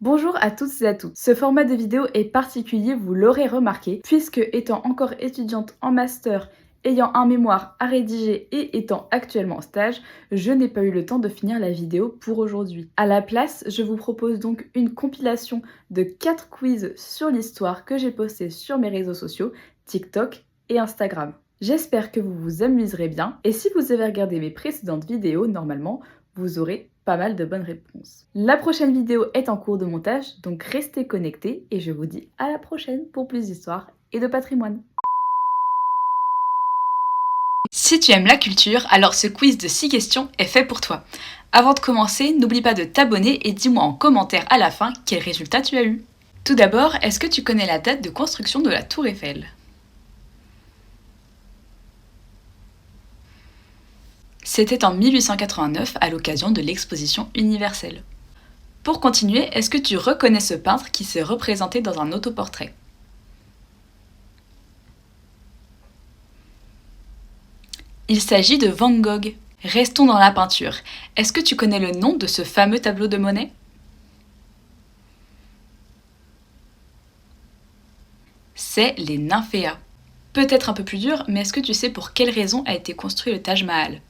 Bonjour à toutes et à tous. Ce format de vidéo est particulier, vous l'aurez remarqué, puisque étant encore étudiante en master, ayant un mémoire à rédiger et étant actuellement en stage, je n'ai pas eu le temps de finir la vidéo pour aujourd'hui. À la place, je vous propose donc une compilation de 4 quiz sur l'histoire que j'ai posté sur mes réseaux sociaux, TikTok et Instagram. J'espère que vous vous amuserez bien, et si vous avez regardé mes précédentes vidéos, normalement, vous aurez pas mal de bonnes réponses. La prochaine vidéo est en cours de montage, donc restez connectés et je vous dis à la prochaine pour plus d'histoire et de patrimoine. Si tu aimes la culture, alors ce quiz de 6 questions est fait pour toi. Avant de commencer, n'oublie pas de t'abonner et dis-moi en commentaire à la fin quel résultat tu as eu. Tout d'abord, est-ce que tu connais la date de construction de la Tour Eiffel ? C'était en 1889 à l'occasion de l'exposition universelle. Pour continuer, est-ce que tu reconnais ce peintre qui s'est représenté dans un autoportrait ? Il s'agit de Van Gogh. Restons dans la peinture. Est-ce que tu connais le nom de ce fameux tableau de Monet ? C'est les Nymphéas. Peut-être un peu plus dur, mais est-ce que tu sais pour quelle raison a été construit le Taj Mahal ?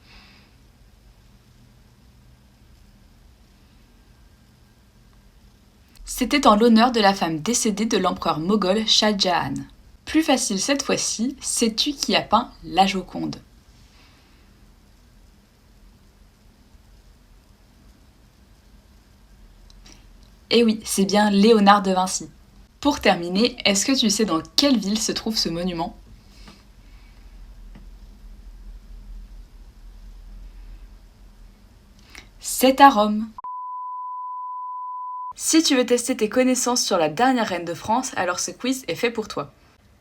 C'était en l'honneur de la femme décédée de l'empereur moghol Shah Jahan. Plus facile cette fois-ci, sais-tu qui a peint la Joconde ? Eh oui, c'est bien Léonard de Vinci. Pour terminer, est-ce que tu sais dans quelle ville se trouve ce monument ? C'est à Rome. Si tu veux tester tes connaissances sur la dernière reine de France, alors ce quiz est fait pour toi.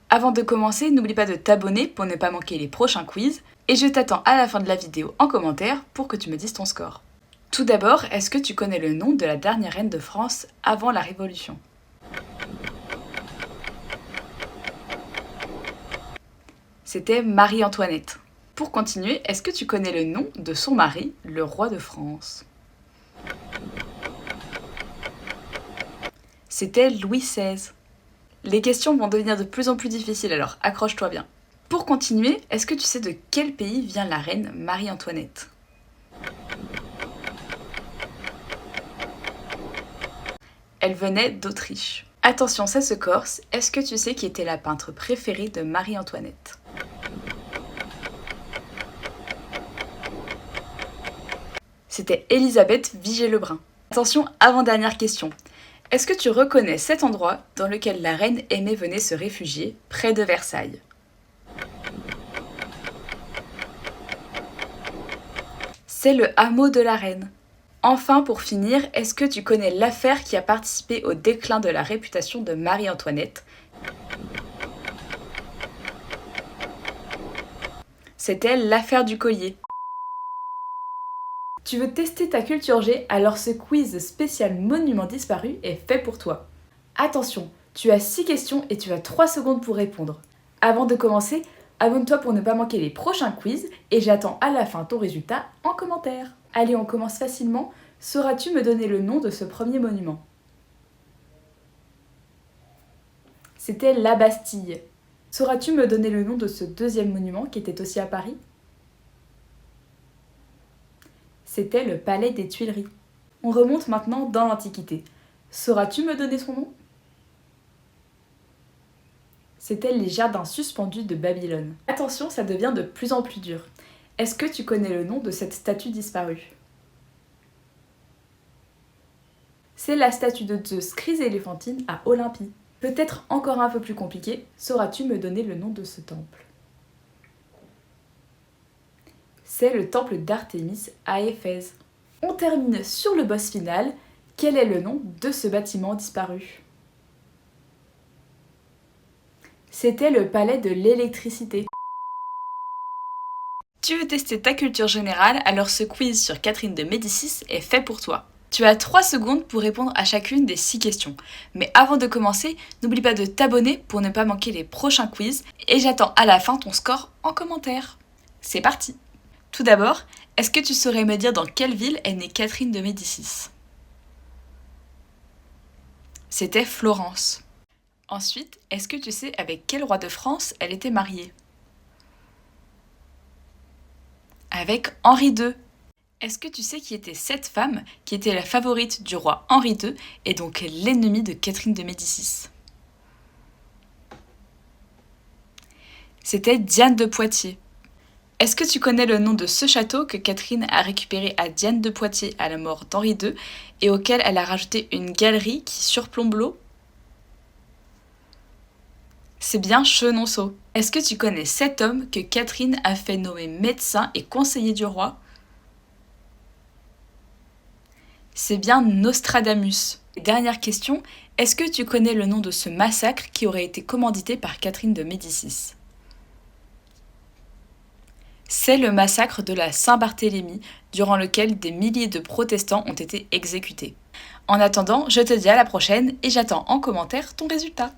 Avant de commencer, n'oublie pas de t'abonner pour ne pas manquer les prochains quiz, et je t'attends à la fin de la vidéo en commentaire pour que tu me dises ton score. Tout d'abord, est-ce que tu connais le nom de la dernière reine de France avant la Révolution ? C'était Marie-Antoinette. Pour continuer, est-ce que tu connais le nom de son mari, le roi de France ? C'était Louis XVI. Les questions vont devenir de plus en plus difficiles, alors accroche-toi bien. Pour continuer, est-ce que tu sais de quel pays vient la reine Marie-Antoinette ? Elle venait d'Autriche. Attention, ça se corse, est-ce que tu sais qui était la peintre préférée de Marie-Antoinette ? C'était Élisabeth Vigée-Lebrun. Attention, avant-dernière question. Est-ce que tu reconnais cet endroit dans lequel la reine aimait venir se réfugier, près de Versailles ? C'est le hameau de la Reine. Enfin, pour finir, est-ce que tu connais l'affaire qui a participé au déclin de la réputation de Marie-Antoinette ? C'était l'affaire du collier. Tu veux tester ta culture G, alors ce quiz spécial monument disparu est fait pour toi. Attention, tu as 6 questions et tu as 3 secondes pour répondre. Avant de commencer, abonne-toi pour ne pas manquer les prochains quiz et j'attends à la fin ton résultat en commentaire. Allez, on commence facilement. Sauras-tu me donner le nom de ce premier monument ? C'était la Bastille. Sauras-tu me donner le nom de ce deuxième monument qui était aussi à Paris ? C'était le palais des Tuileries. On remonte maintenant dans l'Antiquité. Sauras-tu me donner son nom ? C'était les jardins suspendus de Babylone. Attention, ça devient de plus en plus dur. Est-ce que tu connais le nom de cette statue disparue ? C'est la statue de Zeus Chryséléphantine à Olympie. Peut-être encore un peu plus compliqué, sauras-tu me donner le nom de ce temple ? C'est le temple d'Artémis à Éphèse. On termine sur le boss final. Quel est le nom de ce bâtiment disparu ? C'était le palais de l'électricité. Tu veux tester ta culture générale, alors ce quiz sur Catherine de Médicis est fait pour toi. Tu as 3 secondes pour répondre à chacune des 6 questions. Mais avant de commencer, n'oublie pas de t'abonner pour ne pas manquer les prochains quiz et j'attends à la fin ton score en commentaire. C'est parti! Tout d'abord, est-ce que tu saurais me dire dans quelle ville est née Catherine de Médicis ? C'était Florence. Ensuite, est-ce que tu sais avec quel roi de France elle était mariée? Avec Henri II. Est-ce que tu sais qui était cette femme qui était la favorite du roi Henri II et donc l'ennemie de Catherine de Médicis? C'était Diane de Poitiers. Est-ce que tu connais le nom de ce château que Catherine a récupéré à Diane de Poitiers à la mort d'Henri II et auquel elle a rajouté une galerie qui surplombe l'eau? C'est bien Chenonceau. Est-ce que tu connais cet homme que Catherine a fait nommer médecin et conseiller du roi? C'est bien Nostradamus. Et dernière question, est-ce que tu connais le nom de ce massacre qui aurait été commandité par Catherine de Médicis? C'est le massacre de la Saint-Barthélemy, durant lequel des milliers de protestants ont été exécutés. En attendant, je te dis à la prochaine et j'attends en commentaire ton résultat.